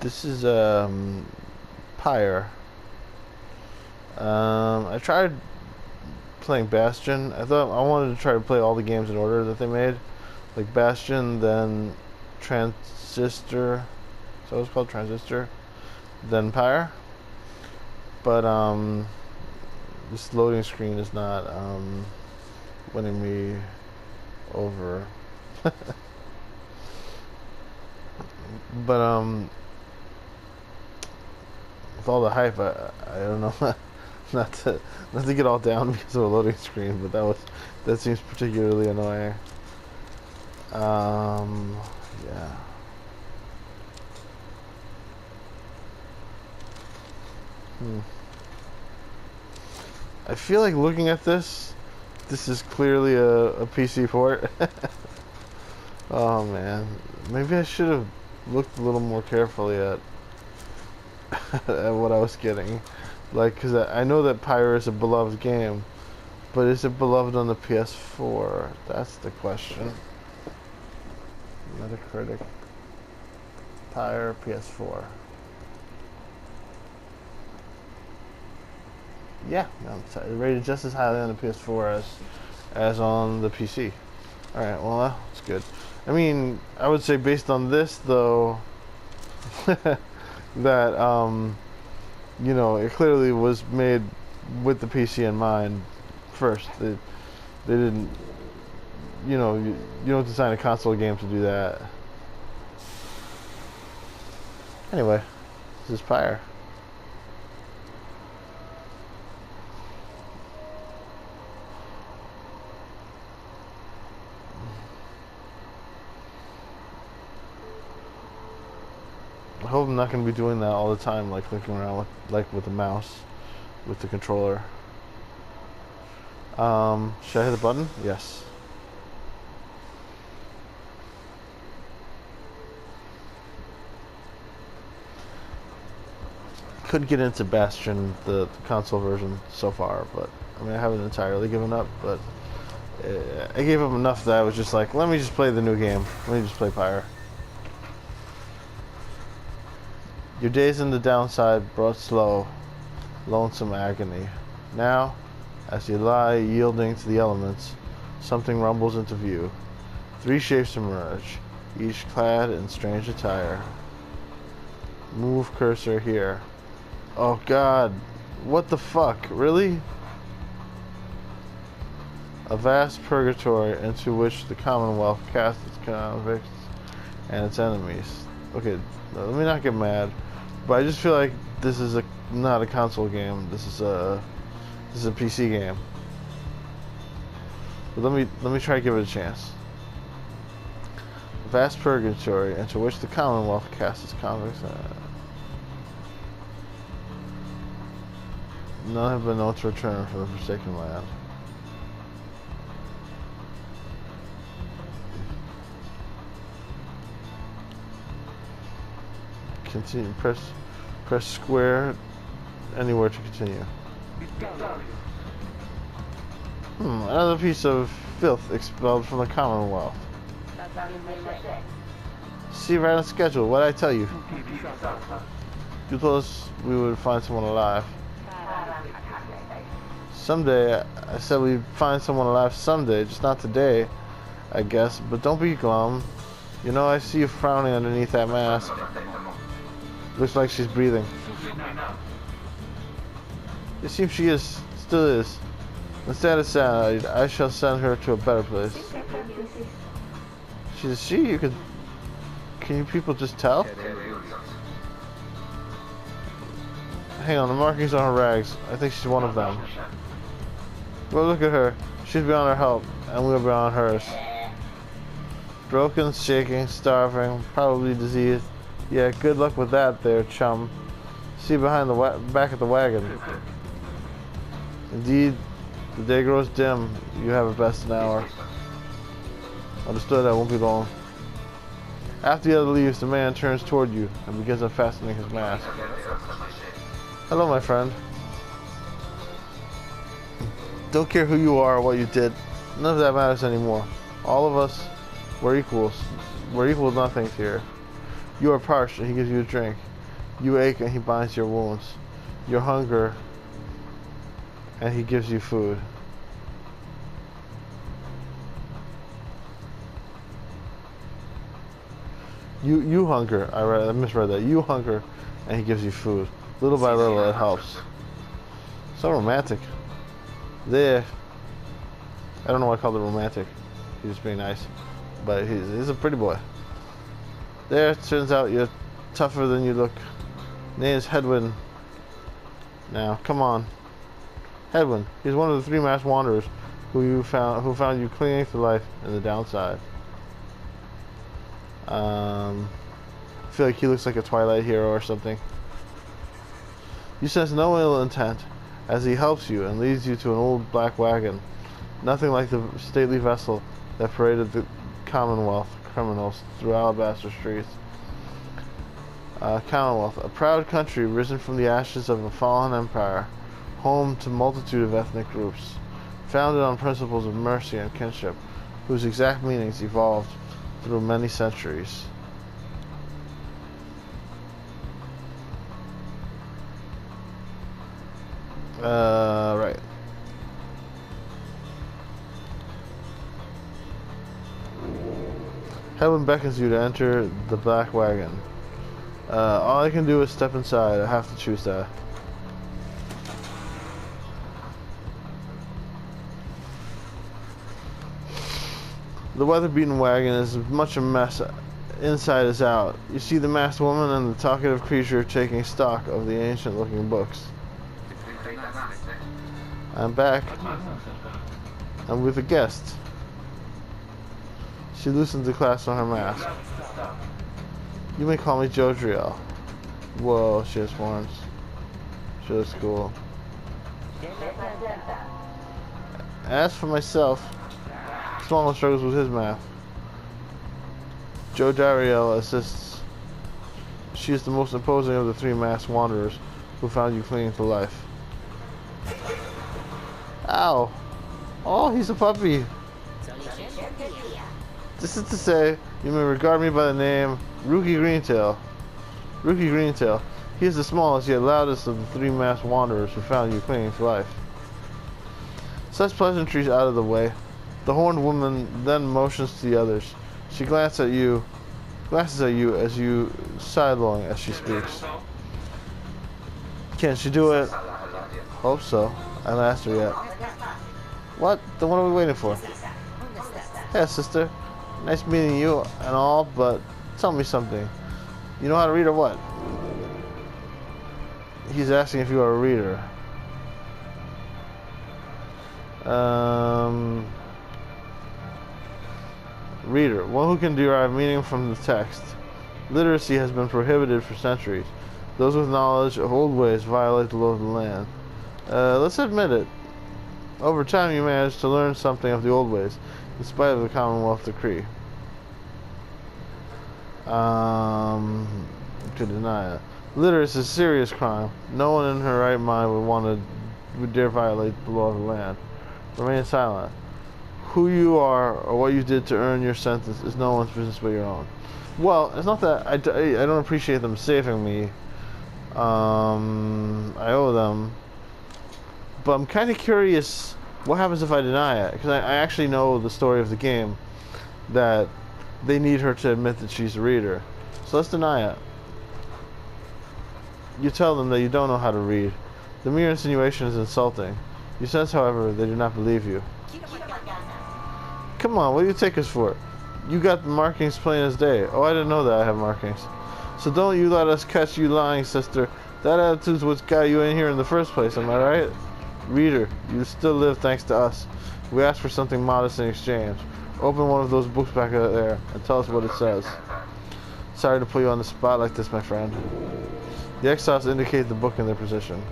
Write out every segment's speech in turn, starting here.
This is Pyre. I tried playing Bastion. I thought I wanted to try to play all the games in order that they made, like Bastion, then Transistor. So it's called Transistor, then Pyre. But this loading screen is not winning me over. But with all the hype, I don't know, not to get all down because of a loading screen, but that seems particularly annoying. Yeah. I feel like looking at this is clearly a PC port. Oh man, maybe I should have looked a little more carefully at at what I was getting. Like, because I know that Pyre is a beloved game, but is it beloved on the PS4? That's the question. Metacritic. Pyre PS4. Yeah, no, it's rated just as highly on the PS4 as on the PC. Alright, well, that's good. I mean, I would say based on this, though, that, you know, it clearly was made with the PC in mind first. They didn't, you know, you don't design a console game to do that. Anyway, this is Pyre. I hope I'm not going to be doing that all the time, like clicking around with the mouse, with the controller. Should I hit the button? Yes. Could get into Bastion, the console version so far, but I mean I haven't entirely given up, but I gave up enough that I was just like, let me just play the new game. Let me just play Pyre. Your days in the downside brought slow, lonesome agony. Now, as you lie yielding to the elements, something rumbles into view. 3 shapes emerge, each clad in strange attire. Move cursor here. Oh god, what the fuck, really? A vast purgatory into which the Commonwealth casts its convicts and its enemies. Okay, let me not get mad. But I just feel like this is not a console game. This is a PC game. But let me try to give it a chance. Vast purgatory into which the Commonwealth casts its convicts. None have been known to return from the Forsaken Land. Continue. Press square anywhere to continue. Another piece of filth expelled from the Commonwealth. See right on schedule. What did I tell you? You told us we would find someone alive. Someday, I said we'd find someone alive someday, just not today, I guess. But don't be glum. You know, I see you frowning underneath that mask. Looks like she's breathing. It seems she still is. Instead of sad, I shall send her to a better place. She's a she? Can you people just tell? Hang on, the markings on her rags. I think she's one of them. Well, look at her. She's beyond our help, and we're beyond hers. Broken, shaking, starving, probably diseased. Yeah, good luck with that there, chum. See behind the back of the wagon. Indeed, the day grows dim. You have at best an hour. Understood, I won't be long. After the other leaves, the man turns toward you and begins unfastening his mask. Hello, my friend. Don't care who you are or what you did. None of that matters anymore. All of us, we're equals. We're equal nothings here. You are parched, and he gives you a drink. You ache and he binds your wounds. Your hunger and he gives you food. You hunger. I misread that. You hunger and he gives you food. Little by little it helps. So romantic. There. I don't know why I called it romantic. He's just being nice. But he's a pretty boy. There, it turns out you're tougher than you look. Name's Hedwin. Now, come on. Hedwin. He's one of the 3 masked wanderers who found you clinging to life in the downside. I feel like he looks like a Twilight hero or something. You sense no ill intent as he helps you and leads you to an old black wagon. Nothing like the stately vessel that paraded the Commonwealth criminals through Alabaster streets. Commonwealth, a proud country risen from the ashes of a fallen empire, home to multitude of ethnic groups, founded on principles of mercy and kinship, whose exact meanings evolved through many centuries. Right. Heaven beckons you to enter the black wagon. All I can do is step inside. I have to choose that. The weather-beaten wagon is as much a mess inside as out. You see the masked woman and the talkative creature taking stock of the ancient-looking books. I'm back. I'm with a guest. She loosens the clasp on her mask. You may call me Joshyblogz. Whoa, she has horns. She looks cool. As for myself, Small struggles with his math. Joe Dariel assists. She is the most imposing of the 3 masked wanderers who found you clinging to life. Ow! Oh, he's a puppy! This is to say, you may regard me by the name Rookie Greentail. Rookie Greentail. He is the smallest yet loudest of the 3 masked wanderers who found you clinging to life. Such pleasantries out of the way, the horned woman then motions to the others. She glances at you as you sidelong as she speaks. Can she do it? Hope so. I haven't asked her yet. What? Then what are we waiting for? Hey, sister. Nice meeting you and all, but tell me something. You know how to read or what? He's asking if you are a reader. Reader. One who can derive meaning from the text. Literacy has been prohibited for centuries. Those with knowledge of old ways violate the law of the land. Let's admit it. Over time you managed to learn something of the old ways, in spite of the Commonwealth decree. To deny it. Literacy is a serious crime. No one in her right mind would dare violate the law of the land. Remain silent. Who you are or what you did to earn your sentence is no one's business but your own. Well, it's not that I don't appreciate them saving me. I owe them. But I'm kind of curious what happens if I deny it. Because I actually know the story of the game. That they need her to admit that she's a reader. So let's deny it. You tell them that you don't know how to read. The mere insinuation is insulting. You sense, however, they do not believe you. Come on, what do you take us for? You got the markings plain as day. Oh, I didn't know that I have markings. So don't you let us catch you lying, sister. That attitude's what got you in here in the first place, am I right? Reader, you still live thanks to us. We ask for something modest in exchange. Open one of those books back there and tell us what it says. Sorry to put you on the spot like this, my friend. The exiles indicate the book in their position.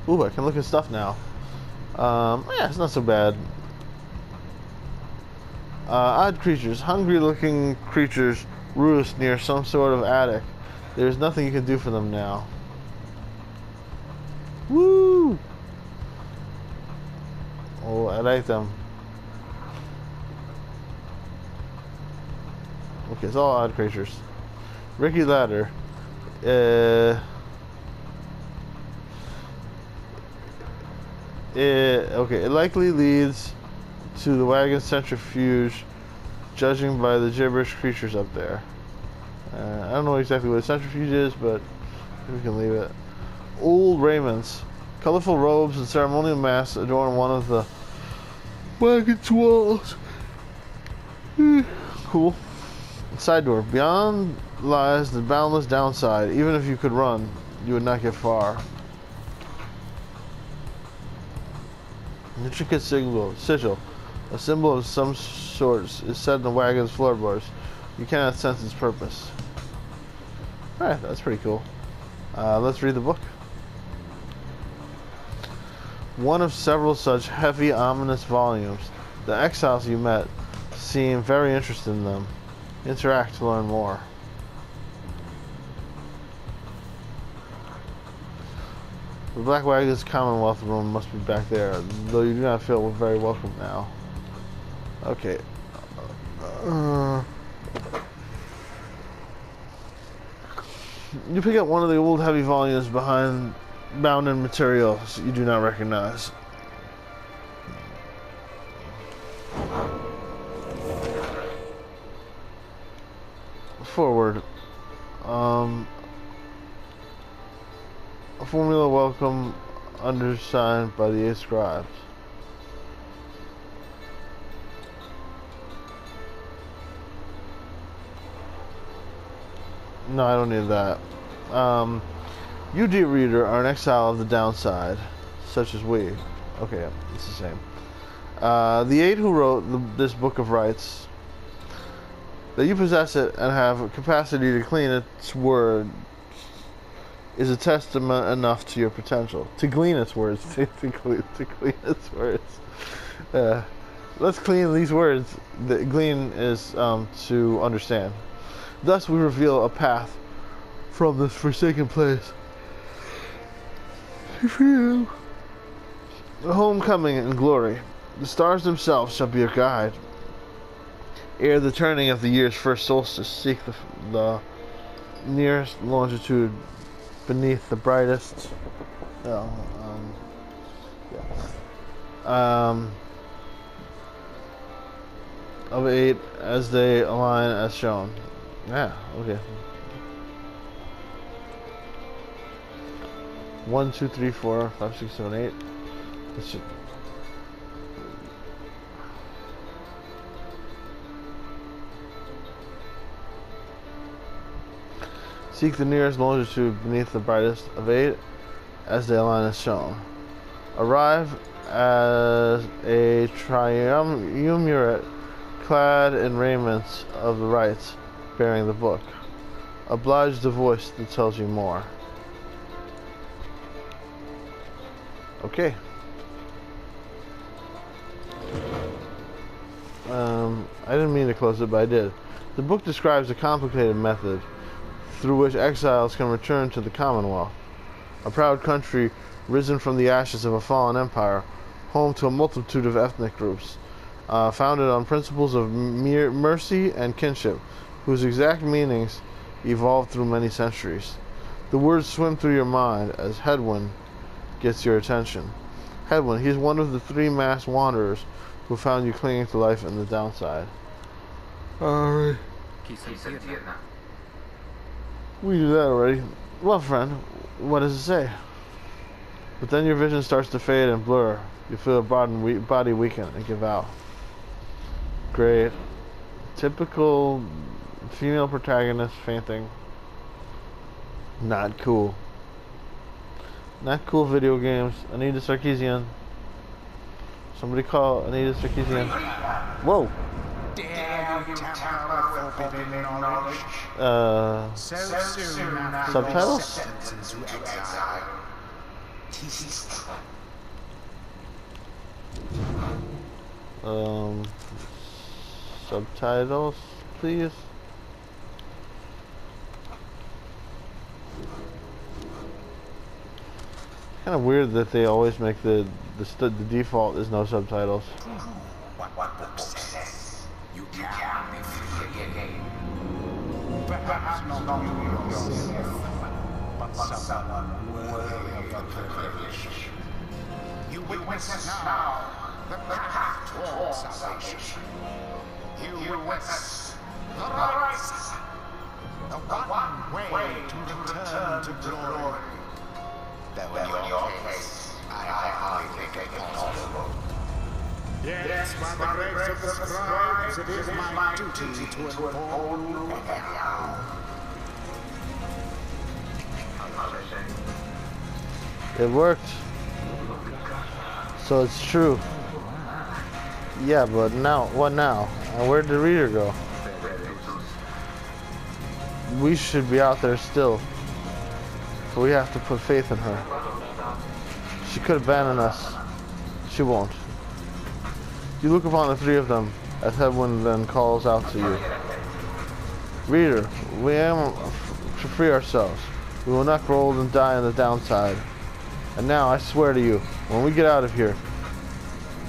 Ooh, I can look at stuff now. Yeah, it's not so bad. Odd creatures. Hungry-looking creatures roost near some sort of attic. There's nothing you can do for them now. Woo! Oh, I like them. Okay, it's all odd creatures. Ricky Ladder. Okay, it likely leads to the wagon centrifuge, judging by the gibberish creatures up there. I don't know exactly what a centrifuge is, but we can leave it. Old raiments. Colorful robes and ceremonial masks adorn one of the wagon's walls. Cool. Side door. Beyond lies the boundless downside. Even if you could run, you would not get far. Intricate sigil. A symbol of some sort is set in the wagon's floorboards. You cannot sense its purpose. Alright, that's pretty cool. Let's read the book. One of several such heavy, ominous volumes. The exiles you met seem very interested in them. Interact to learn more. The Black Wagon's Commonwealth room must be back there, though you do not feel very welcome now. Okay. You pick up one of the old heavy volumes bound in materials you do not recognize. Forward. A formula welcome undersigned by the 8 scribes. No, I don't need that. You, dear reader, are an exile of the downside, such as we. Okay, it's the same. The 8 who wrote this book of rites, that you possess it and have a capacity to clean its word, is a testament enough to your potential. To glean its words. to clean its words. Let's clean these words. The glean is to understand. Thus we reveal a path from this forsaken place. A homecoming in glory. The stars themselves shall be your guide. Ere the turning of the year's first solstice, seek the nearest longitude beneath the brightest. Of 8 as they align as shown. Yeah, okay. 1, 2, 3, 4, 5, 6, 7, 8. This should. Seek the nearest longitude beneath the brightest of 8 as they align as shown. Arrive as a triumvirate clad in raiments of the rites bearing the book. Oblige the voice that tells you more. Okay. I didn't mean to close it, but I did. The book describes a complicated method through which exiles can return to the Commonwealth, a proud country risen from the ashes of a fallen empire, home to a multitude of ethnic groups, founded on principles of mercy and kinship, whose exact meanings evolved through many centuries. The words swim through your mind as Hedwyn gets your attention. Hedwyn, he's one of the 3 masked wanderers who found you clinging to life in the downside. Alright. We do that already. Well, friend, what does it say? But then your vision starts to fade and blur. You feel your body weaken and give out. Great. Typical female protagonist fainting. Not cool. Not cool video games. Anita Sarkeesian. Somebody call Anita Sarkeesian. Whoa. Subtitles? Subtitles, please. Kind of weird that they always make the default is no subtitles. What book says you can be free again. perhaps not you yourself, but someone worthy of the privilege. You witness now the path towards salvation. You witness the right, the one way to return to glory. Though in your case, I hardly think it possible. Yes, by the grace of the scribes, it is my duty to inform you anyhow. It worked. So it's true. Yeah, but now, what now? And where did the reader go? We should be out there still. But we have to put faith in her. She could abandon us. She won't. You look upon the three of them as Heaven then calls out to you. Reader, we aim to free ourselves. We will not grow old and die on the downside. And now I swear to you, when we get out of here,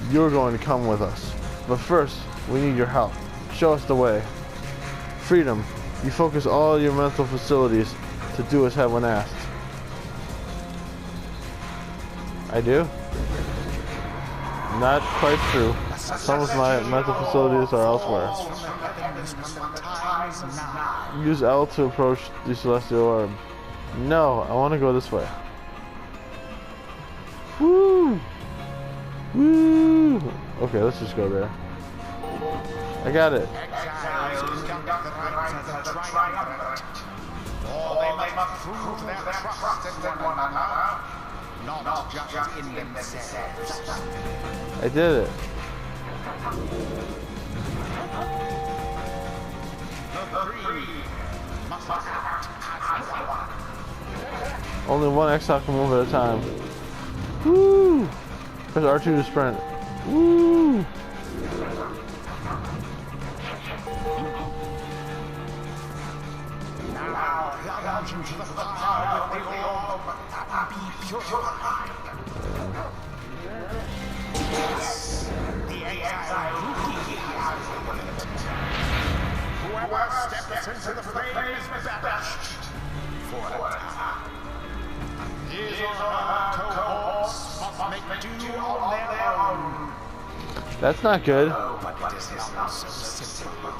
you're going to come with us. But first, we need your help. Show us the way. Freedom, you focus all your mental facilities to do as Heaven asked. I do? Not quite true. Some of my mental facilities are elsewhere. Use L to approach the celestial orb. No, I want to go this way. Woo! Woo! Okay, let's just go there. I got it. Not just in themselves. I did it. Only one exile can move at a time. Woo! Press R2 to sprint. Woo! Now plunge into the fire of the orb and be purified. Yes, the exile rookie has it. Whoever steps into the flame is banished for a time. His or her cohorts must make do on their own. That's not good. But it is not so simple.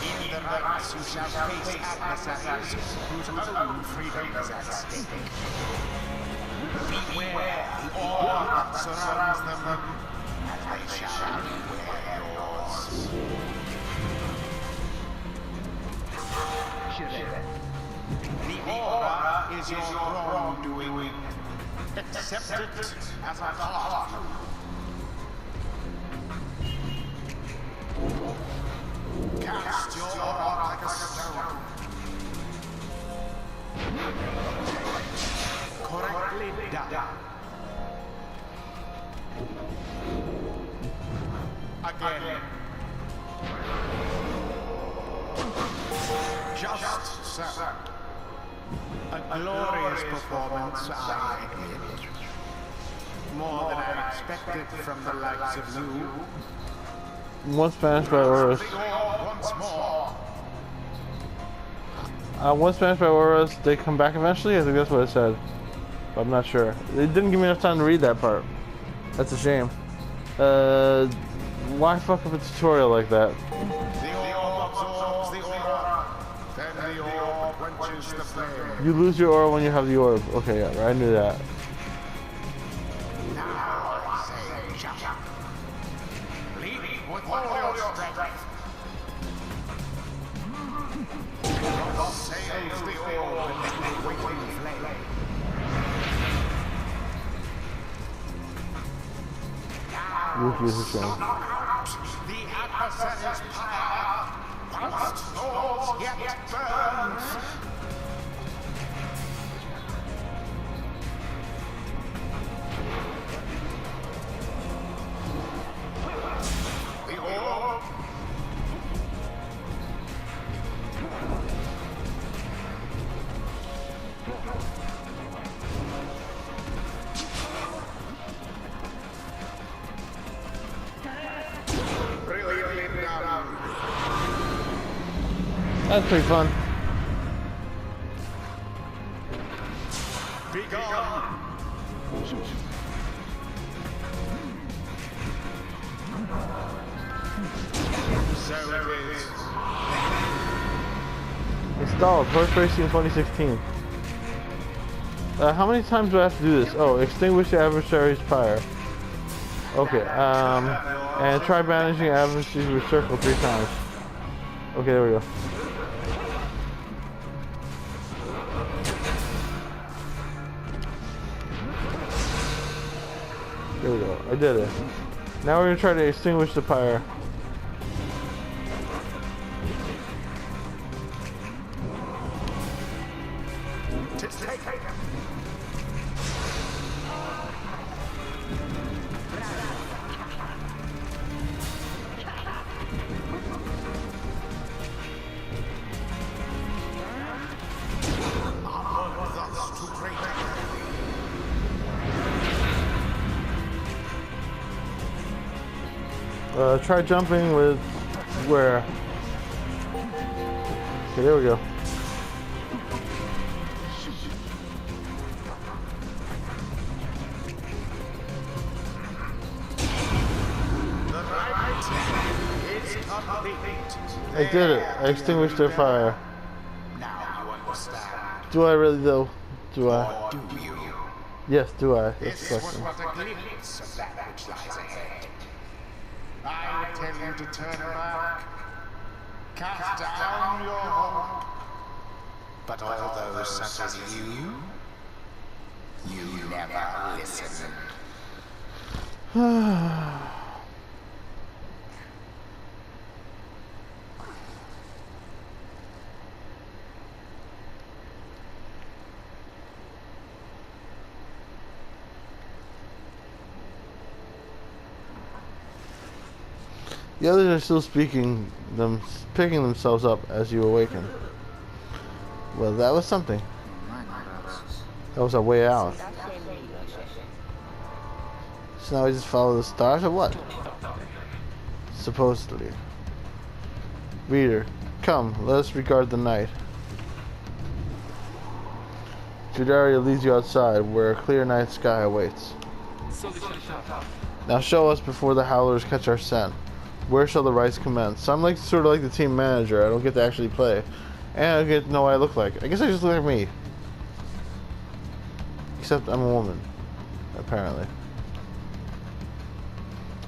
In the ranks you shall face adversaries whose own freedom is at stake. Beware the awe that surrounds them, and they shall beware yours. The aura is your wrongdoing. Accept it as a part of you. Cast your aura like a stone. Correctly done. Again. Just so. A glorious performance, I admit. More than I expected from the likes of you. One Spanish by Auras. Once more. One Spanish by Auras, they come back eventually? I think that's what it said. But I'm not sure. It didn't give me enough time to read that part. That's a shame. Why fuck up a tutorial like that? The orb absorbs the aura. Then the orb quenches the flame. You lose your aura when you have the orb. Okay, yeah, I knew that. Now I say, jump. Leap with all your strength. Sails the orb in the waiting flame. Rookie is a shame. The adversary's pyre, whilst yours yet burns. The orb. Brilliantly done. That's pretty fun. Be gone. So it is. Installed. Horse Racing 2016. How many times do I have to do this? Oh, extinguish the adversary's pyre. Okay, and try banishing adversaries with circle 3 times. Okay, there we go. There we go. I did it. Now we're gonna try to extinguish the pyre. Try jumping with where? Okay, there we go. I did it. I extinguished their fire. Now you understand. Do I really though? Do I? Or do you? Yes, do I? That's This the was question. but a glimpse of that which lies ahead. I would tell you to turn back, cast down your hope. But all those such as you never listen. The others are still picking themselves up as you awaken. Well, that was something. That was our way out. So now we just follow the stars, or what? Supposedly. Reader, come, let us regard the night. Judaria leads you outside, where a clear night sky awaits. Now show us before the howlers catch our scent. Where shall the rites commence? So I'm like sort of like the team manager. I don't get to actually play, and I don't get to know what I look like. I guess I just look like me, except I'm a woman, apparently.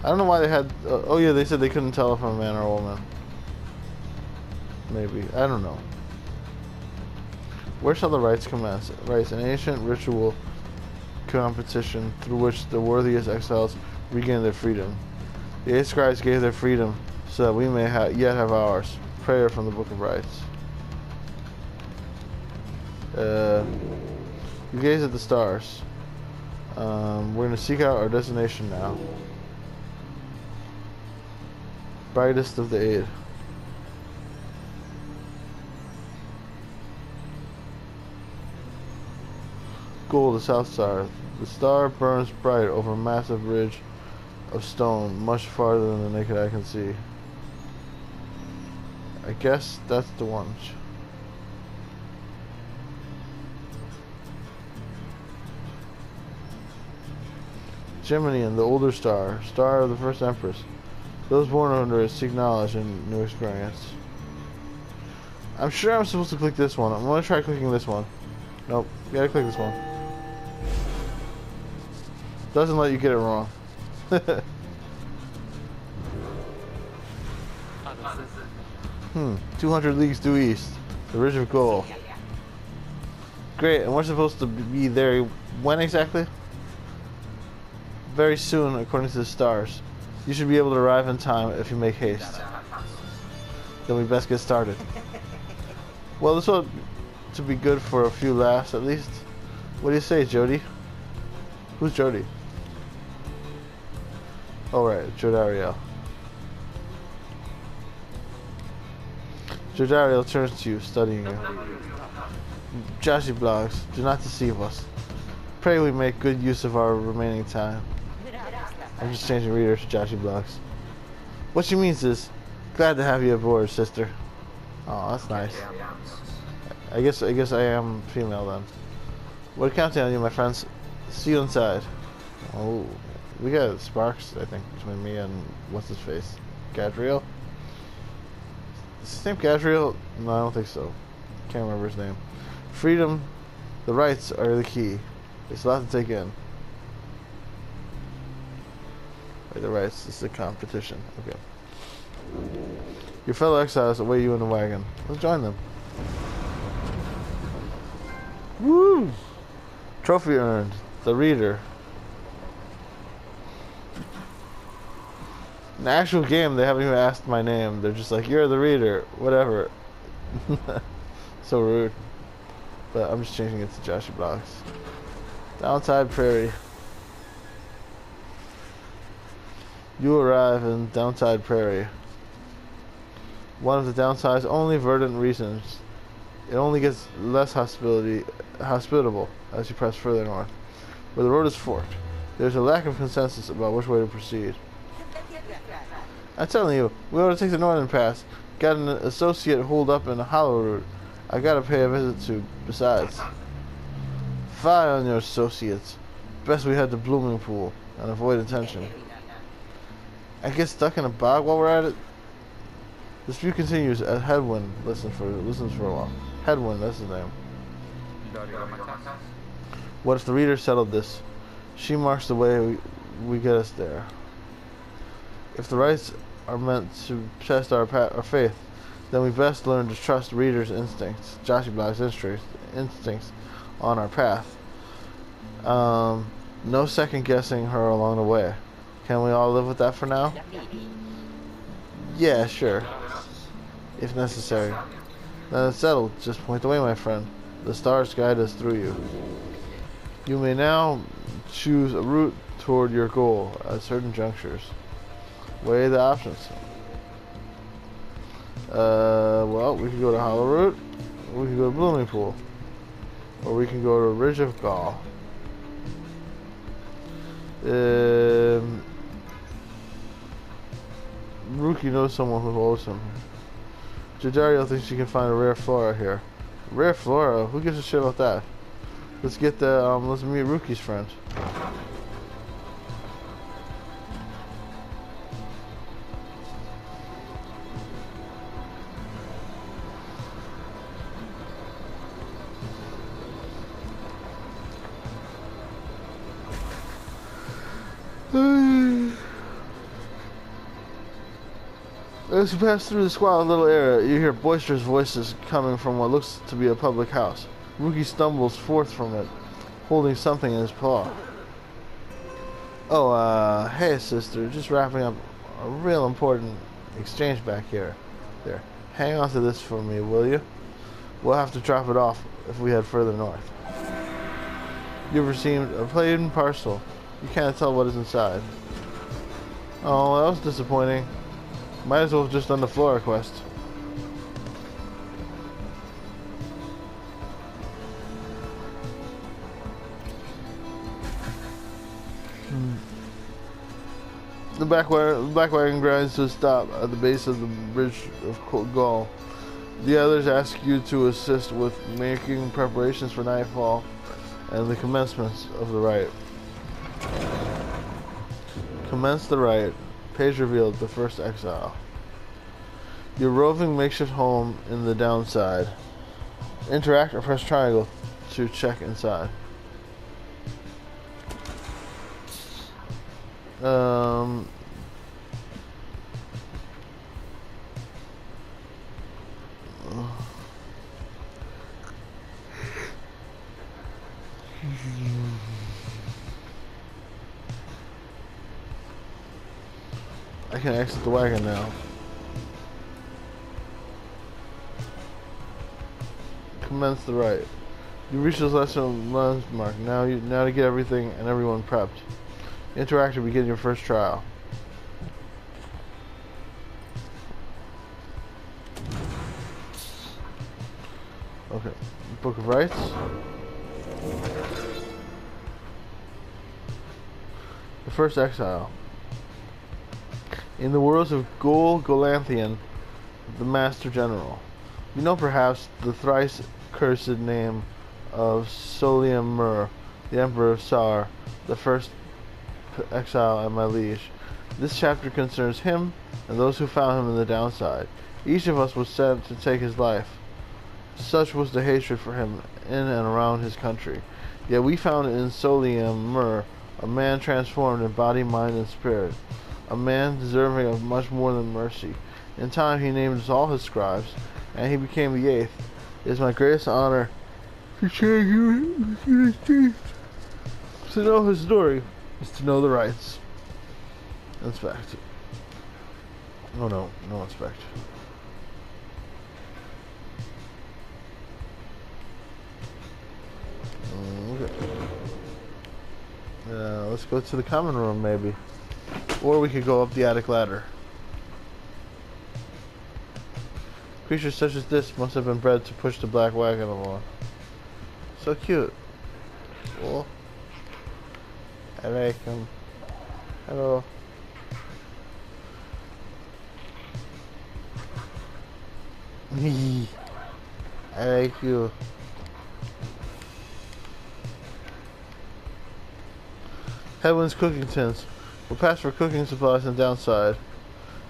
I don't know why they had. Oh yeah, they said they couldn't tell if I'm a man or a woman. Maybe, I don't know. Where shall the rites commence? Rites, an ancient ritual competition through which the worthiest exiles regain their freedom. The 8 scribes gave their freedom so that we may yet have ours. Prayer from the Book of Rites. You gaze at the stars. We're going to seek out our destination now. Brightest of the 8. Gold, the south star. The star burns bright over a massive ridge of stone, much farther than the naked eye can see. I guess that's the one. Gemini, and the older star, star of the first empress. Those born under it seek knowledge and new experience. I'm sure I'm supposed to click this one. I'm gonna try clicking this one. Nope, gotta click this one. Doesn't let you get it wrong. 200 leagues due east, the Ridge of Gold. Great, and we're supposed to be there when exactly? Very soon, according to the stars. You should be able to arrive in time if you make haste. Then we best get started. Well, this ought to be good for a few laughs at least. What do you say, Jody? Who's Jody? Oh right, Jodariel. Jodariel turns to you, studying you. Joshyblogz, do not deceive us. Pray we make good use of our remaining time. I'm just changing readers to Joshyblogz. What she means is, glad to have you aboard, sister. Oh, that's nice. I guess I am female then. What a countdown, you my friends. See you inside. Oh, we got sparks, I think, between me and what's his face, Gadriel. Is his name Gadriel? No, I don't think so. Can't remember his name. Freedom, the rights are the key. It's a lot to take in. Wait, the rights. This is the competition. Okay. Your fellow exiles await you in the wagon. Let's join them. Woo! Trophy earned. The reader. In the actual game, they haven't even asked my name. They're just like, you're the reader. Whatever. So rude. But I'm just changing it to Joshyblogz. Downside Prairie. You arrive in Downside Prairie. One of the downside's only verdant regions. It only gets less hospitable as you press further north, where the road is forked. There's a lack of consensus about which way to proceed. I'm telling you, we ought to take the northern pass. Got an associate holed up in the hollow route. I gotta pay a visit to, besides. Fie on your associates. Best we head to Blooming Pool and avoid attention. I get stuck in a bog while we're at it. This view continues as Headwind listens for a while. Headwind, that's his name. What if the reader settled this? She marks the way we get us there. If the rights are meant to test our faith, then we best learn to trust readers' instincts, Joshyblogz instincts, on our path. No second guessing her along the way. Can we all live with that for now? Yeah, sure. If necessary. Then it's settled. Just point the way, my friend. The stars guide us through you. You may now choose a route toward your goal at certain junctures. Weigh the options. Well, we can go to Hollow Route, we can go to Blooming Pool, or we can go to Ridge of Gaul. Rookie knows someone who owes him. Jadario thinks you can find a rare flora here. Rare flora? Who gives a shit about that? Let's get the, let's meet Rookie's friend. As you pass through the squalid little area, you hear boisterous voices coming from what looks to be a public house. Rookie stumbles forth from it, holding something in his paw. Oh, hey sister, just wrapping up a real important exchange back here. There, hang on to this for me, will you? We'll have to drop it off if we head further north. You've received a plain parcel. You can't tell what is inside. Oh, that was disappointing. Might as well have just done the Flora quest. The back wagon grinds to a stop at the base of the Bridge of Gaul. The others ask you to assist with making preparations for nightfall and the commencement of the rite. Commence the rite. Page revealed, the first exile. Your roving makeshift home in the downside. Interact or press triangle to check inside. I can exit the wagon now. Commence the rite. You reach this lesson landmark. Now to get everything and everyone prepped. Interact to begin your first trial. Okay. Book of Rites. The first exile. In the words of Golanthian, the Master General, You know perhaps the thrice cursed name of Solium Mur, the Emperor of Sar, the first exile and my liege. This chapter concerns him and those who found him in the downside. Each of us was sent to take his life. Such was the hatred for him in and around his country. Yet we found in Solium Mur a man transformed in body, mind, and spirit, a man deserving of much more than mercy. In time he named us all his scribes, and he became the eighth. It is my greatest honor to know his story is to know the rights. Inspect. Oh no, no inspect. Okay. Let's go to the common room, maybe. Or we could go up the attic ladder. Creatures such as this must have been bred to push the black wagon along. So cute. Cool. I like him. Hello. I like you. Headwind's cooking tins. We'll pass for cooking supplies on downside.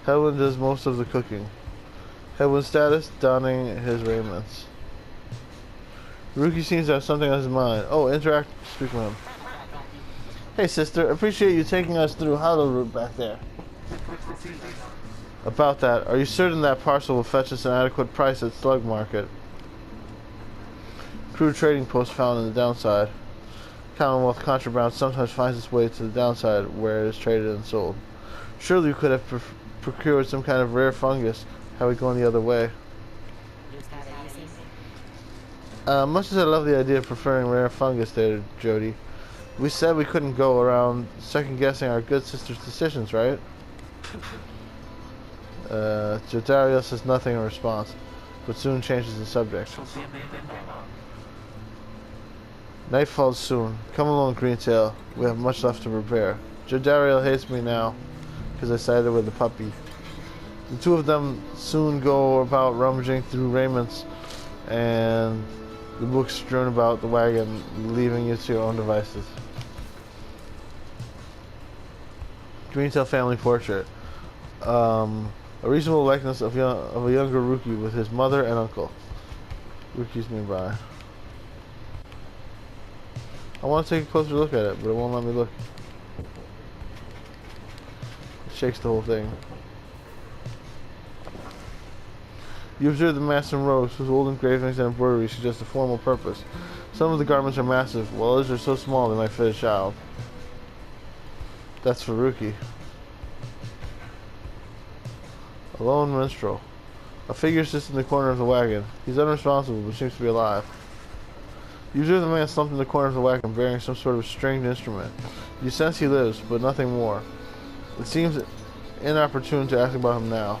Headwind does most of the cooking. Headwind status, donning his raiments. Rookie seems to have something on his mind. Oh, interact, speak with him. Hey sister, appreciate you taking us through Hollow Route back there. About that, are you certain that parcel will fetch us an adequate price at Slug Market? Crude trading post found in the downside. Commonwealth contraband sometimes finds its way to the downside where it is traded and sold. Surely you could have procured some kind of rare fungus had we gone the other way. Much as I love the idea of preferring rare fungus there, Jody, we said we couldn't go around second-guessing our good sister's decisions, right? Jodario says nothing in response, but soon changes the subject. Night falls soon. Come along, Greentail. We have much left to prepare. Jodario hates me now, because I sided with the puppy. The two of them soon go about rummaging through raiments and the books strewn about the wagon, leaving you to your own devices. Greentail family portrait. A reasonable likeness of a younger Rookie with his mother and uncle. Rookie's nearby. I want to take a closer look at it, but it won't let me look. It shakes the whole thing. You observe the masts and ropes, whose old engravings and embroidery suggest a formal purpose. Some of the garments are massive, while others are so small they might fit a child. That's for Rookie. A lone minstrel. A figure sits in the corner of the wagon. He's unresponsive, but seems to be alive. You observe the man slumped in the corner of the wagon, bearing some sort of stringed instrument. You sense he lives, but nothing more. It seems inopportune to ask about him now.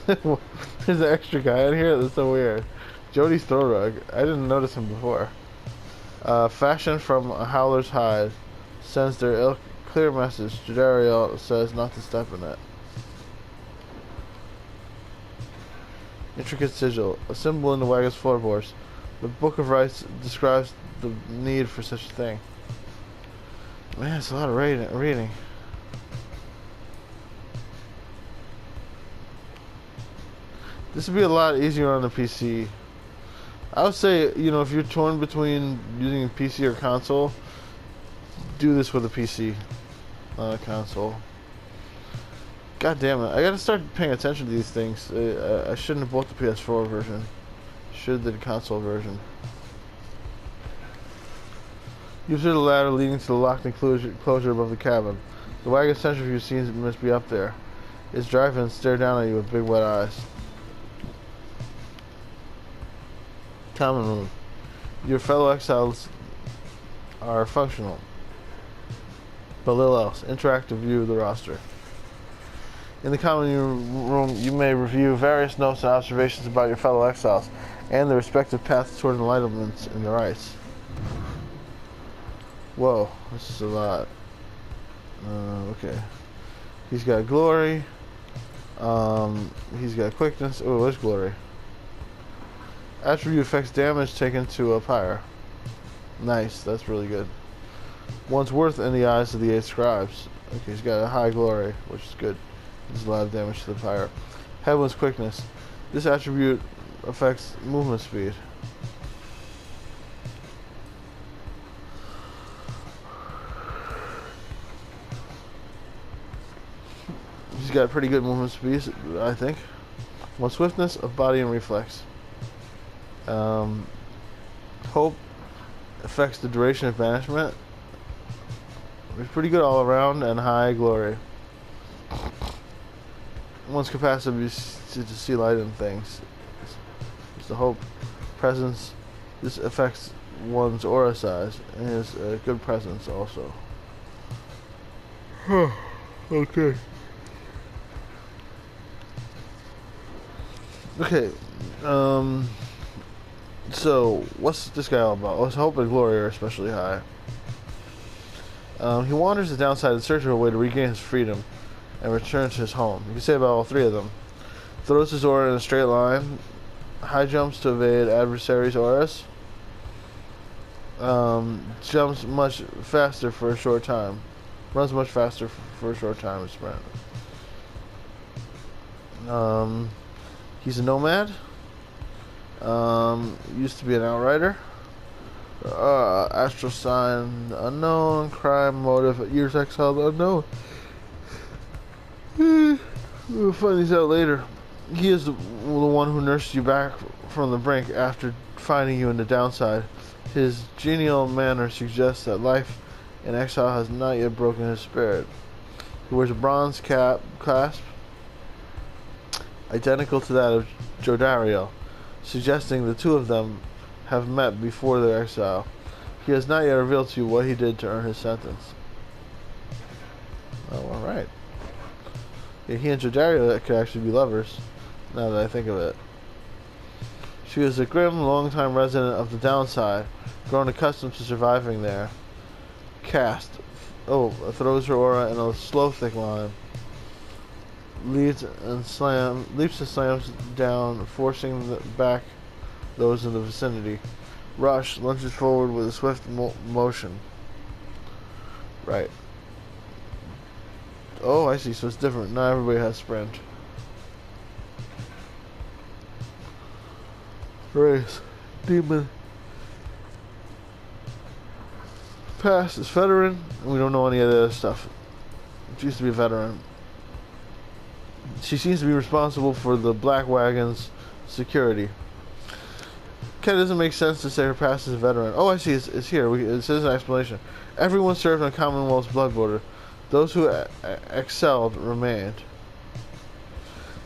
There's an extra guy in here? That's so weird. Jody's throw rug. I didn't notice him before. Fashioned from a howler's hide. Sends their ilk clear message. Jodario says not to step in it. Intricate sigil. A symbol in the wagon's floorboards. The Book of Rights describes the need for such a thing. Man, it's a lot of reading. This would be a lot easier on the PC. I would say, you know, if you're torn between using a PC or console, do this with a PC, not a console. God damn it, I gotta start paying attention to these things. I shouldn't have bought the PS4 version. Should have did the console version. You observe the ladder leading to the locked enclosure above the cabin. The wagon centrifuge seems it must be up there. Its drive-ins stare down at you with big wet eyes. Common room. Your fellow exiles are functional, but little else. Interactive view of the roster. In the common room, you may review various notes and observations about your fellow exiles and their respective paths toward enlightenment in their rights. Whoa, this is a lot. Okay. He's got glory. He's got quickness. Oh, where's glory? Attribute affects damage taken to a pyre. Nice, that's really good. One's worth in the eyes of the 8 scribes. Okay, he's got a high glory, which is good. Does a lot of damage to the pyre. Headwind's quickness. This attribute affects movement speed. He's got pretty good movement speed, I think. One swiftness of body and reflex. Hope affects the duration of banishment. It's pretty good all around, and high glory. One's capacity to see light in things. It's the hope. Presence. This affects one's aura size, and has a good presence also. Okay. Okay, so what's this guy all about? Well, his hope and glory are especially high. He wanders the downside in search of a way to regain his freedom and return to his home. You can say about all 3 of them. Throws his aura in a straight line. High jumps to evade adversaries' auras. Jumps much faster for a short time. Runs much faster for a short time. Sprint. He's a nomad. Used to be an outrider. Astral sign unknown. Crime motive years exiled unknown. We'll find these out later. He is the one who nursed you back from the brink after finding you in the downside. His genial manner suggests that life in exile has not yet broken his spirit. He wears a bronze clasp identical to that of Jodario, suggesting the 2 of them have met before their exile. He has not yet revealed to you what he did to earn his sentence. Oh, alright. Yeah, he and Jodario could actually be lovers, now that I think of it. She was a grim, long-time resident of the downside, grown accustomed to surviving there. Cast. Throws her aura in a slow, thick line. Leaps and slams down, forcing back those in the vicinity. Rush lunges forward with a swift motion. Right. Oh, I see. So it's different. Not everybody has sprint. Race. Demon. Past is veteran. And we don't know any of the other stuff. She used to be a veteran. She seems to be responsible for the Black Wagon's security. Kind of doesn't make sense to say her past is a veteran. Oh, I see. It's here. It says an explanation. Everyone served on Commonwealth's blood border. Those who excelled remained.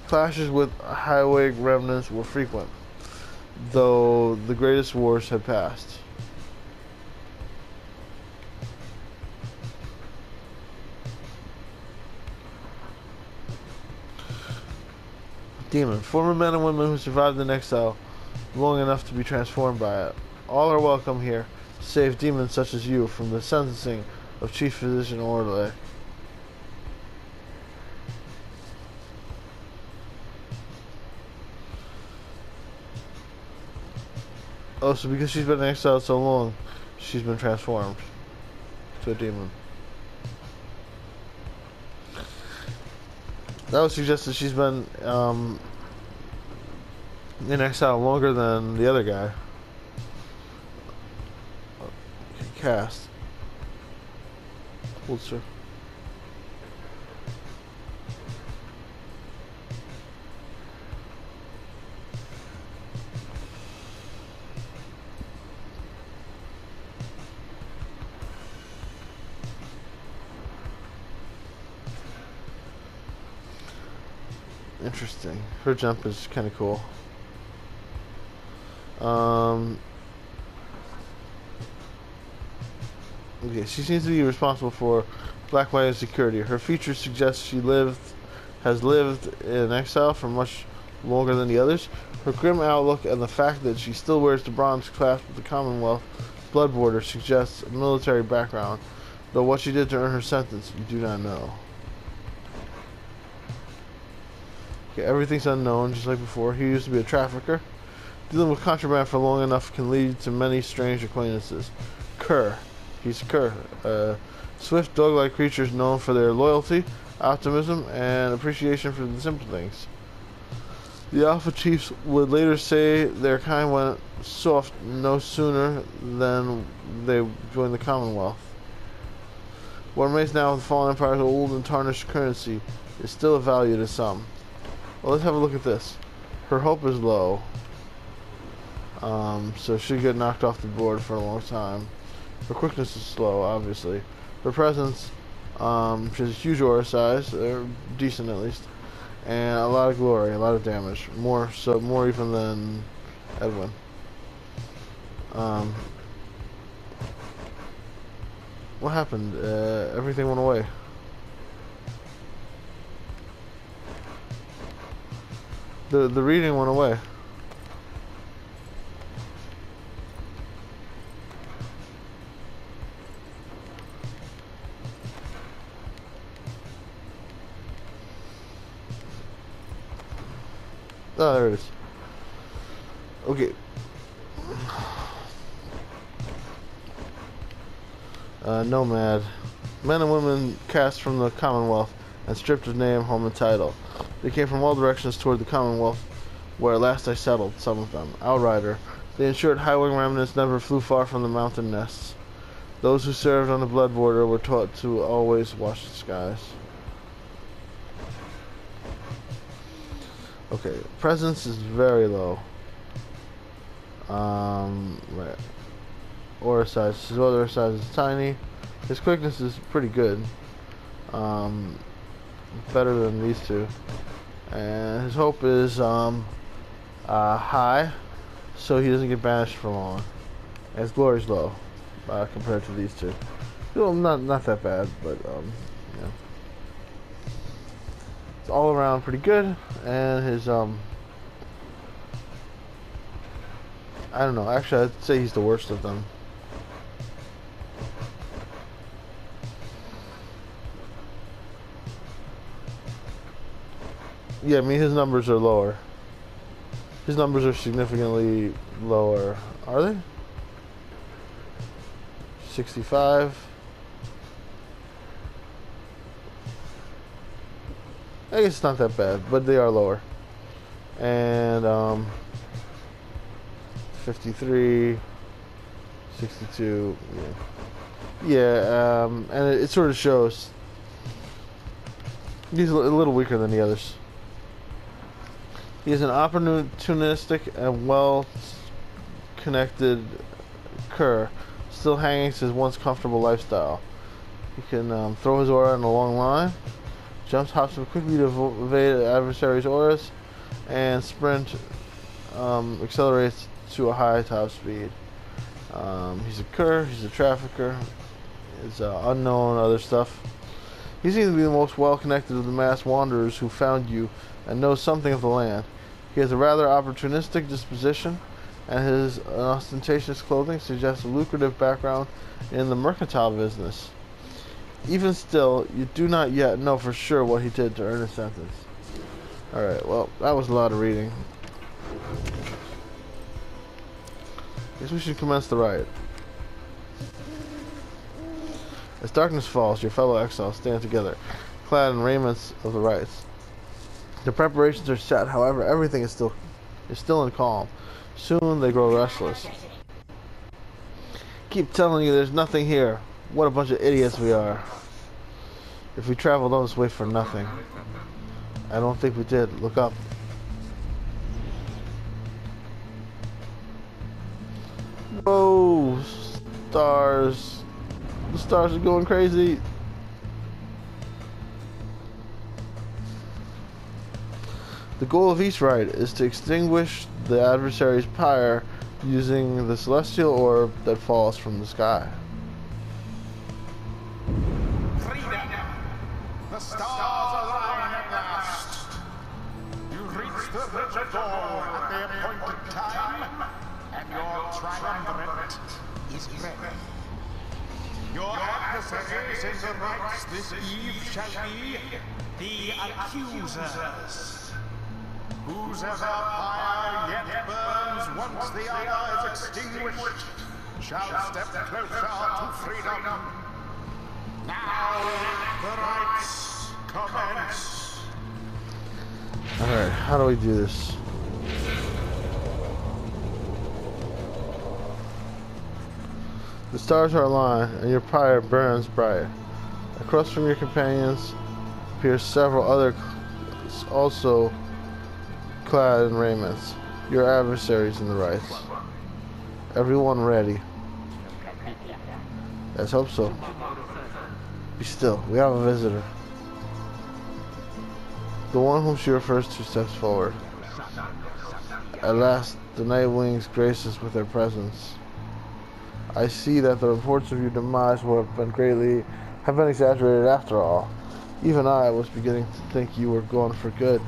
Clashes with highway remnants were frequent, though the greatest wars had passed. Demon. Former men and women who survived in exile long enough to be transformed by it. All are welcome here, save demons such as you from the sentencing of Chief Physician Orderly. Oh, so because she's been in exile so long, she's been transformed to a demon. That would suggest that she's been in exile longer than the other guy. Cast. Holster. Interesting. Her jump is kind of cool. Okay, she seems to be responsible for Black Wagon's security. Her features suggest she has lived in exile for much longer than the others. Her grim outlook and the fact that she still wears the bronze clasp of the Commonwealth blood border suggests a military background, though what she did to earn her sentence, you do not know. Okay, everything's unknown, just like before. He used to be a trafficker. Dealing with contraband for long enough can lead to many strange acquaintances. Cur. He's Cur. Swift, dog-like creatures known for their loyalty, optimism, and appreciation for the simple things. The Alpha Chiefs would later say their kind went soft no sooner than they joined the Commonwealth. What remains now of the fallen empire's old and tarnished currency is still of value to some. Well, let's have a look at this. Her hope is low, so she'll get knocked off the board for a long time. Her quickness is slow, obviously. Her presence, she has a huge aura size, or decent at least, and a lot of glory, a lot of damage, more even than Edwin. What happened? Everything went away. The reading went away. Oh, there it is. Okay. Nomad. Men and women cast from the Commonwealth and stripped of name, home, and title. They came from all directions toward the Commonwealth, where at last I settled, some of them. Outrider. They ensured highwing remnants never flew far from the mountain nests. Those who served on the blood border were taught to always watch the skies. Okay, presence is very low. Right. Aura size. His aura size is tiny. His quickness is pretty good. Better than these two. And his hope is high, so he doesn't get banished for long. And his glory is low compared to these two. Well, not that bad, but yeah. It's all around pretty good, and his I don't know. Actually, I'd say he's the worst of them. Yeah, I mean, his numbers are lower. His numbers are significantly lower. Are they? 65. I guess it's not that bad, but they are lower. And 53, 62. Yeah, and it sort of shows he's a little weaker than the others. He is an opportunistic and well-connected cur, still hanging to his once comfortable lifestyle. He can throw his aura in a long line, jumps, hops quickly to evade adversaries' auras, and sprint accelerates to a high top speed. He's a cur, he's a trafficker, he's unknown other stuff. He seems to be the most well-connected of the mass wanderers who found you and knows something of the land. He has a rather opportunistic disposition, and his ostentatious clothing suggests a lucrative background in the mercantile business. Even still, you do not yet know for sure what he did to earn his sentence. Alright, well, that was a lot of reading. Guess we should commence the riot. As darkness falls, your fellow exiles stand together, clad in raiments of the rites. The preparations are set, however, everything is still in calm. Soon they grow restless. Keep telling you there's nothing here. What a bunch of idiots we are. If we traveled all this way for nothing. I don't think we did. Look up. Whoa! Stars. The stars are going crazy. The goal of each rite is to extinguish the adversary's pyre using the celestial orb that falls from the sky. Freedom! The stars align at last. You reach the bridge of dawn at the appointed time, and your triumvirate is ready. Your adversaries in the rites this eve shall be the accusers. Whose ever fire yet burns once the other is extinguished, shall step closer to freedom. Now the rites commence. Alright, how do we do this? The stars are aligned, and your pyre burns bright. Across from your companions appear several other also clad in raiments, your adversaries in the rites. Everyone ready. Let's hope so. Be still, we have a visitor. The one whom she refers to steps forward. At last, the night wings grace us with their presence. I see that the reports of your demise have been exaggerated after all. Even I was beginning to think you were gone for good.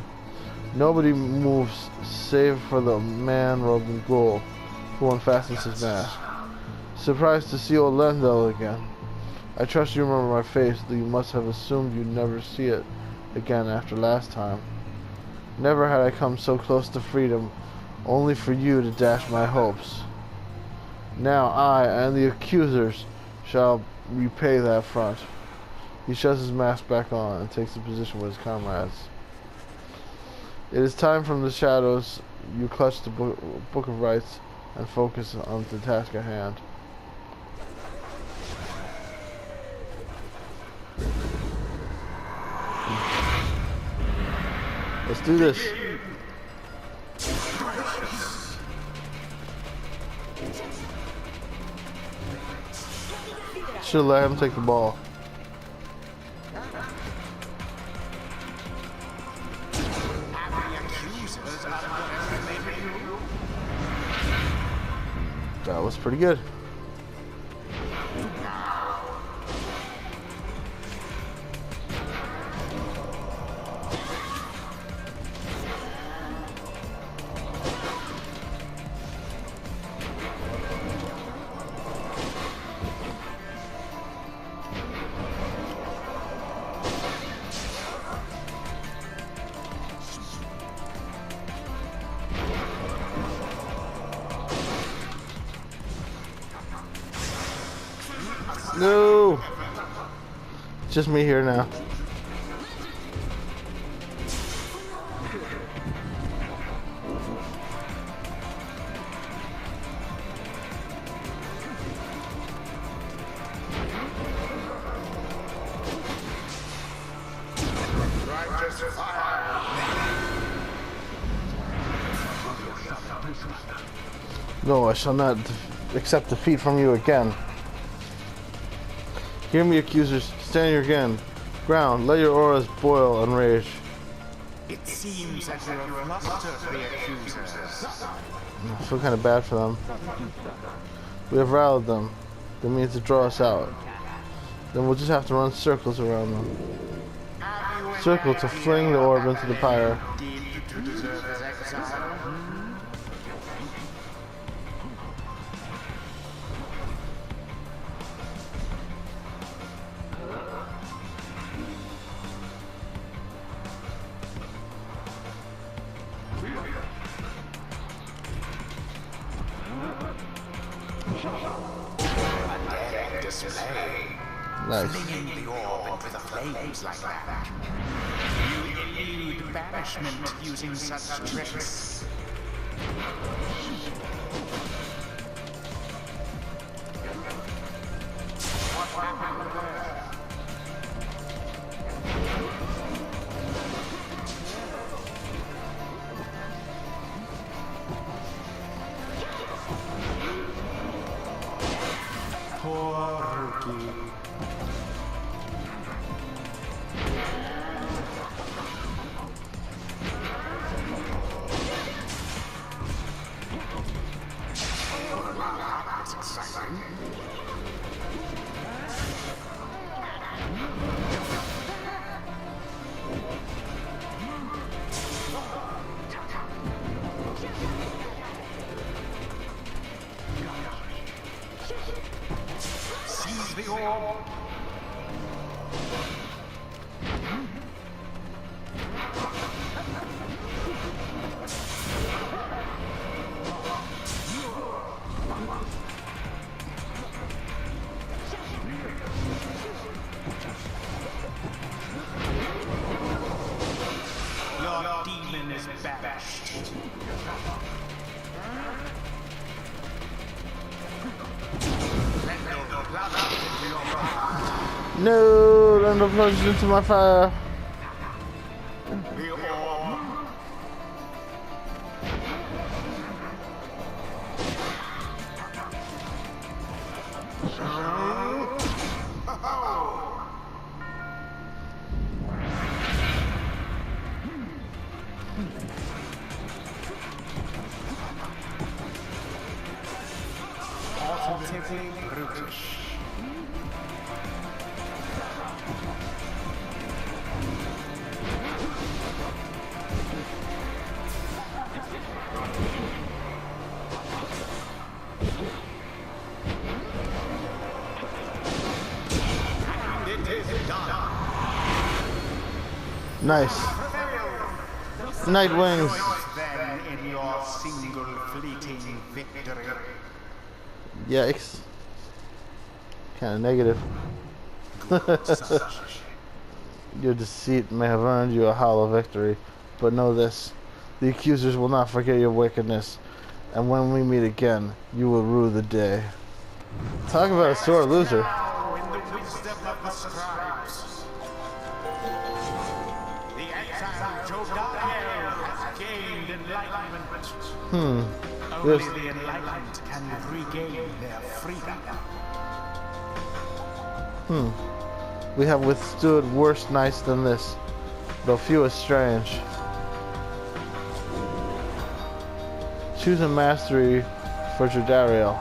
Nobody moves save for the man robed in gold who unfastens his mask. Surprised to see old Lendl again. I trust you remember my face, though you must have assumed you'd never see it again after last time. Never had I come so close to freedom, only for you to dash my hopes. Now I and the accusers shall repay that affront. He shoves his mask back on and takes a position with his comrades. It is time from the shadows you clutch the book of rites and focus on the task at hand. Let's do this. Should let him take the ball. That was pretty good. No! It's just me here now. No, I shall not accept defeat from you again. Hear me, accusers. Stand your ground. Let your auras boil and rage. It seems that you have flustered the accusers. I feel kind of bad for them. We have rallied them. They mean to draw us out. Then we'll just have to run circles around them. Circle to fling the orb into the pyre. To deserve his exile. Nice. Flinging the orb into the flames like that. You elude banishment using such tricks. What happened there? Poor Ruki. Seize the orb. No, Lando plunged into my fire. Positively brutish. Nice. Night wings. Then in your single fleeting victory. Yikes. Kind of negative. Your deceit may have earned you a hollow victory, but know this. The accusers will not forget your wickedness, and when we meet again, you will rue the day. Talk about a sore loser. Now in the wisdom of the scribes, the anti-Joshyblogz has gained enlightenment. Only the enlightened can regain their freedom. We have withstood worse nights than this, though few are strange. Choose a mastery for Jodariel.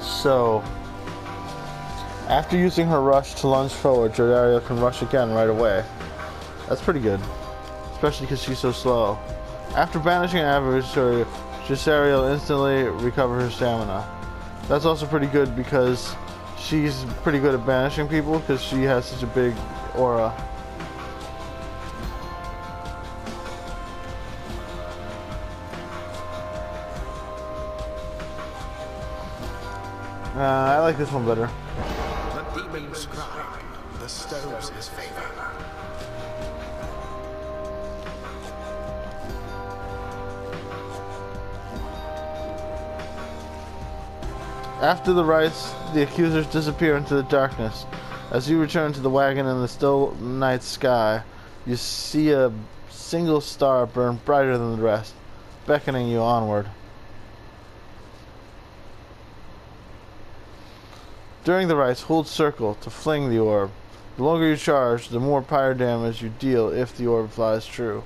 So after using her rush to lunge forward, Jodariel can rush again right away. That's pretty good, especially because she's so slow. After banishing an adversary, Jodariel instantly recovers her stamina. That's also pretty good because she's pretty good at banishing people because she has such a big aura. I like this one better. The demon scribe bestows his favor. After the rites, the accusers disappear into the darkness. As you return to the wagon in the still night sky, you see a single star burn brighter than the rest, beckoning you onward. During the rites, hold circle to fling the orb. The longer you charge, the more pyre damage you deal if the orb flies true.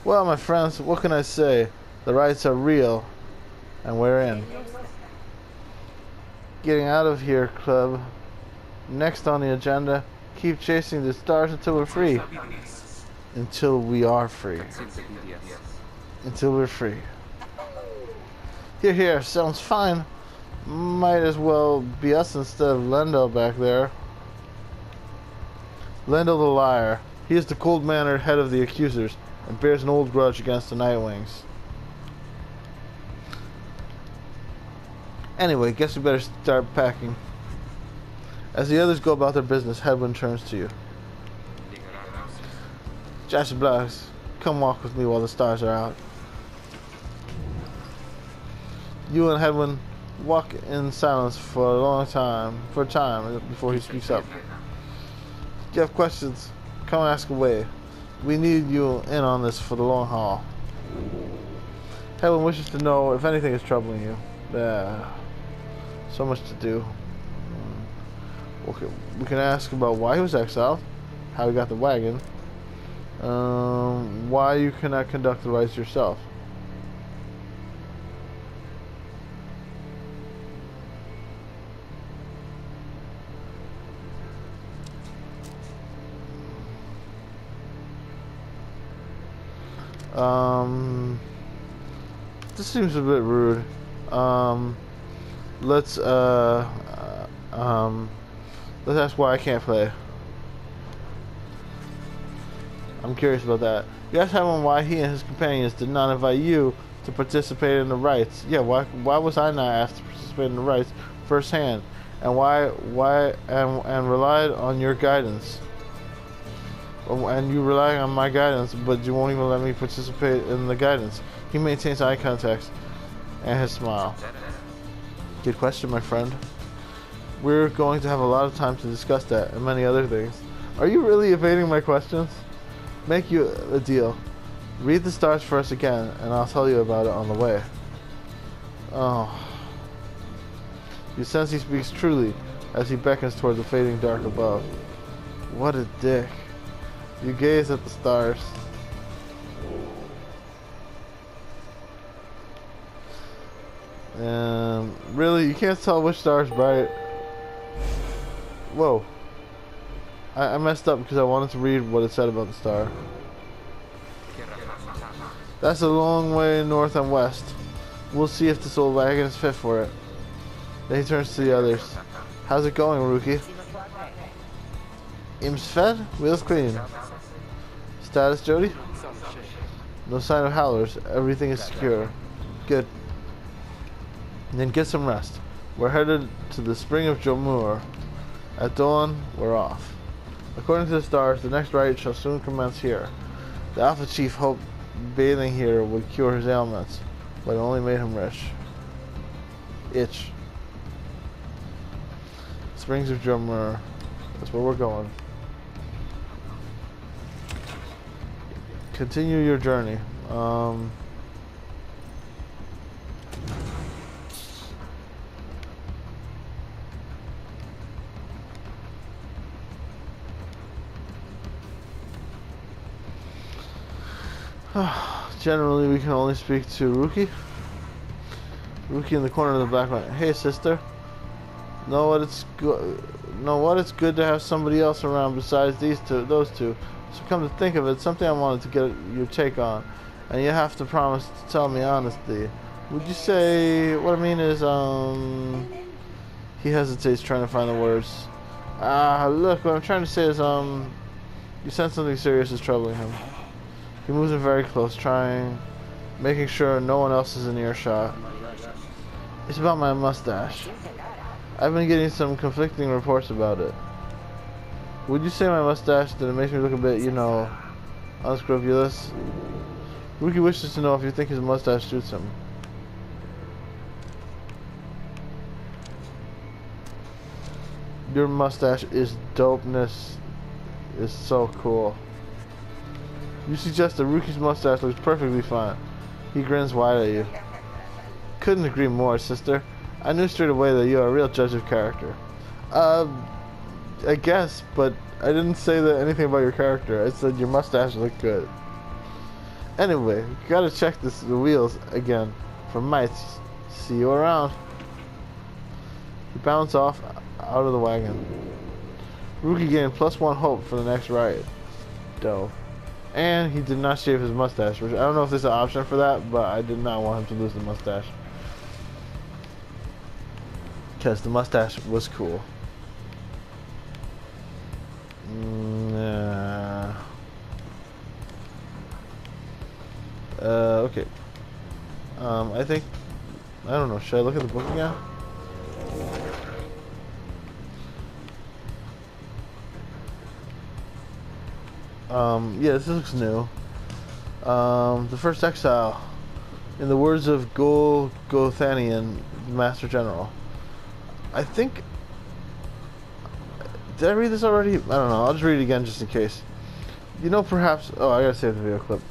Well, my friends, what can I say? The rites are real, and we're in. Getting out of here, club. Next on the agenda, keep chasing the stars until we're free. Until we are free. Until we're free. Here, sounds fine. Might as well be us instead of Lendo back there. Lendo the liar. He is the cold-mannered head of the accusers, and bears an old grudge against the Nightwings. Anyway, guess we better start packing. As the others go about their business, Hedwyn turns to you. Joshyblogz, come walk with me while the stars are out. You and Hedwyn walk in silence for a time before he speaks up. If you have questions, come ask away. We need you in on this for the long haul. Hedwyn wishes to know if anything is troubling you. So much to do. Okay, we can ask about why he was exiled, how he got the wagon, why you cannot conduct the rites yourself. This seems a bit rude. Let's ask why I can't play. I'm curious about that. You asked Hedwyn why he and his companions did not invite you to participate in the rites. Yeah, why was I not asked to participate in the rites firsthand? And and relied on your guidance. And you rely on my guidance, but you won't even let me participate in the guidance. He maintains eye contact and his smile. Good question, my friend. We're going to have a lot of time to discuss that and many other things. Are you really evading my questions? Make you a deal. Read the stars first again, and I'll tell you about it on the way. Oh. You sense he speaks truly as he beckons toward the fading dark above. What a dick. You gaze at the stars. And really, you can't tell which star is bright. Whoa. I messed up because I wanted to read what it said about the star. That's a long way north and west. We'll see if this old wagon is fit for it. Then he turns to the others. How's it going, rookie? Imps fed? Wheels clean. Status, Jody? No sign of howlers. Everything is secure. Good. Then get some rest. We're headed to the spring of Jomur. At dawn, we're off. According to the stars, the next rite shall soon commence here. The Alpha Chief hoped bathing here would cure his ailments, but it only made him rich. Itch. Springs of Jomur. That's where we're going. Continue your journey. Generally, we can only speak to Rookie. Rookie in the corner of the black line. Hey, sister. Know what? It's good to have somebody else around besides those two. So come to think of it, something I wanted to get your take on, and you have to promise to tell me honestly. Would you say what I mean is He hesitates, trying to find the words. Look, what I'm trying to say is you sense something serious is troubling him. He moves in very close, making sure no one else is in earshot. It's about my mustache. I've been getting some conflicting reports about it. Would you say my mustache that it makes me look a bit, unscrupulous? Rookie wishes to know if you think his mustache suits him. Your mustache is dopeness. Is so cool. You suggest that Rookie's mustache looks perfectly fine. He grins wide at you. Couldn't agree more, sister. I knew straight away that you are a real judge of character. I guess, but I didn't say that anything about your character. I said your mustache looked good. Anyway, you gotta check the wheels again for mites. See you around. He bounds off out of the wagon. Rookie gained +1 hope for the next ride. Dope. And he did not shave his mustache, which I don't know if there's an option for that, but I did not want him to lose the mustache. Because the mustache was cool. Okay. I don't know, should I look at the book again? Yeah, this looks new. The first exile. In the words of Gothanian, Master General. I think... Did I read this already? I don't know. I'll just read it again just in case. Perhaps... Oh, I gotta save the video clip.